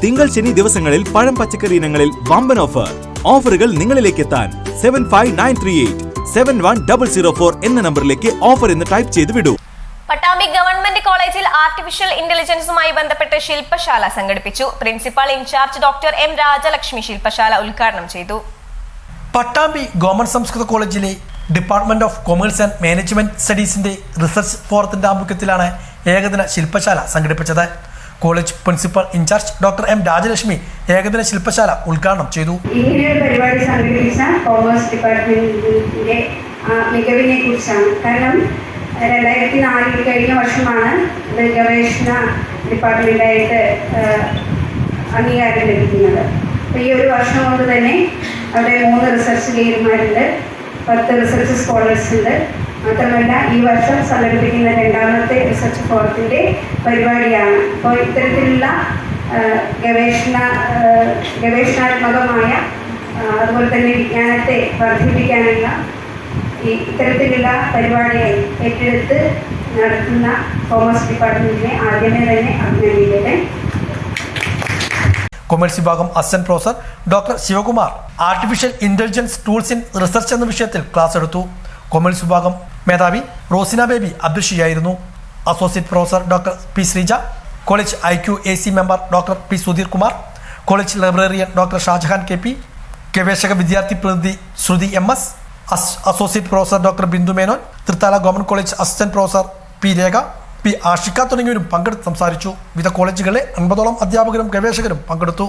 തിങ്കൾ ശനി ദിവസങ്ങളിൽ പഴം പച്ചക്കറി ഇനങ്ങളിൽ വമ്പൻ ഓഫർ. ഓഫറുകൾ നിങ്ങളിലേക്ക് എത്താൻ 7593871004 എന്ന നമ്പറിലേക്ക് ഓഫർ എന്ന് ടൈപ്പ് ചെയ്ത് വിടൂ. പട്ടാമ്പി ഗവൺമെന്റ് കോളേജിൽ ആർട്ടിഫിഷ്യൽ ഇന്റലിജൻസുമായി ബന്ധപ്പെട്ട് ശില്പശാല സംഘടിപ്പിച്ചു. Principal in-charge doctor M Rajalakshmi ശില്പശാല ഉദ്ഘാടനം ചെയ്തു. പട്ടാമ്പി ഗവൺമെന്റ് സംസ്കൃത കോളേജിലെ department of commerce and management സ്റ്റഡീസിന്റെ റിസർച്ച് ഫോറത്തിന്റെ ആഭിമുഖ്യത്തിലാണ് ഏകദിന ശില്പശാല സംഘടിപ്പിച്ചത്. College principal in-charge doctor M Rajalakshmi ഏകദിന ശില്പശാല ഉദ്ഘാടനം ചെയ്തു. ഇങ്ങനെയൊരു പരിപാടി സംഘടിപ്പിച്ച കോമേഴ്സ് ഡിപ്പാർട്ട്മെന്റിന്റെ മികവിനെ കുറിച്ചാണ്. കാരണം 2004 കഴിഞ്ഞ വർഷമാണ് ഇത് ഗവേഷണ ഡിപ്പാർട്ട്മെന്റായിട്ട് അംഗീകാരം ലഭിക്കുന്നത്. അപ്പോൾ ഈ ഒരു വർഷം കൊണ്ട് തന്നെ അവിടെ 3 റിസർച്ച് ലീഡർമാരുണ്ട്, 10 റിസർച്ച് സ്കോളേഴ്സ് ഉണ്ട്. മാത്രമല്ല ഈ വർഷം സംഘടിപ്പിക്കുന്ന 2ാമത്തെ റിസർച്ച് ഫോറത്തിൻ്റെ പരിപാടിയാണ്. അപ്പോൾ ഇത്തരത്തിലുള്ള ഗവേഷണാത്മകമായ അതുപോലെ തന്നെ വിജ്ഞാനത്തെ വർദ്ധിപ്പിക്കാനുള്ള ഇത്തരത്തിലുള്ള പരിപാടികൾ ഏറ്റെടുത്ത് നടത്തുന്ന കോമേഴ്സ് ഡിപ്പാർട്ട്മെന്റിനെ ആദ്യമേ തന്നെ അഭിനന്ദിക്കട്ടെ. കൊമേഴ്സ് വിഭാഗം assistant professor doctor Sivakumar artificial intelligence tools in research എന്ന വിഷയത്തിൽ ക്ലാസ് എടുത്തു. കൊമേഴ്സ് വിഭാഗം മേധാവി റോസിന ബേബി അധ്യക്ഷയായിരുന്നു. Associate professor doctor P Sreeja, college IQAC member doctor P Sudheer Kumar, college librarian doctor Shajahan KP, ഗവേഷക വിദ്യാർത്ഥി പ്രതിനിധി Shruthi MS, associate professor doctor Bindu Menon, Thrithala government college assistant professor P Rekha, P Ashika തുടങ്ങിയവരും പങ്കെടുത്ത് സംസാരിച്ചു. വിവിധ കോളേജുകളിലെ 50ഓളം അധ്യാപകരും ഗവേഷകരും പങ്കെടുത്തു.